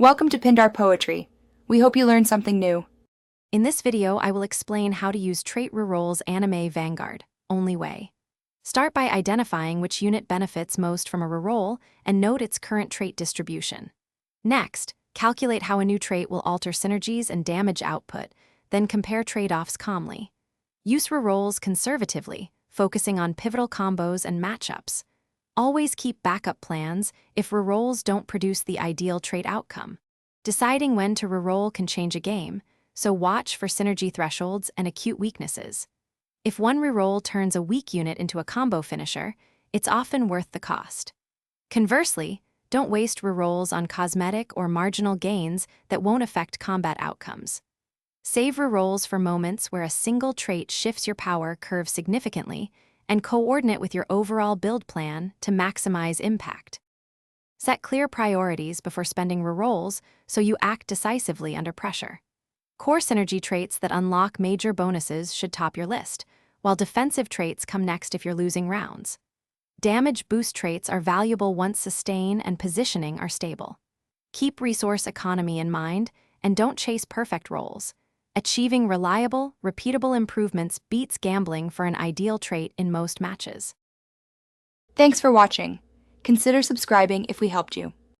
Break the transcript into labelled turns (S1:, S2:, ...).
S1: Welcome to Pindar Poetry. We hope you learned something new.
S2: In this video, I will explain how to use trait Rerolls Anime Vanguard, only way. Start by identifying which unit benefits most from a reroll and note its current trait distribution. Next, calculate how a new trait will alter synergies and damage output, then compare trade-offs calmly. Use rerolls conservatively, focusing on pivotal combos and matchups. Always keep backup plans if rerolls don't produce the ideal trait outcome. Deciding when to reroll can change a game, so watch for synergy thresholds and acute weaknesses. If one reroll turns a weak unit into a combo finisher, it's often worth the cost. Conversely, don't waste rerolls on cosmetic or marginal gains that won't affect combat outcomes. Save rerolls for moments where a single trait shifts your power curve significantly and coordinate with your overall build plan to maximize impact. Set clear priorities before spending rerolls so you act decisively under pressure. Core synergy traits that unlock major bonuses should top your list, while defensive traits come next if you're losing rounds. Damage boost traits are valuable once sustain and positioning are stable. Keep resource economy in mind and don't chase perfect rolls. Achieving reliable, repeatable improvements beats gambling for an ideal trait in most matches.
S1: Thanks for watching. Consider subscribing if we helped you.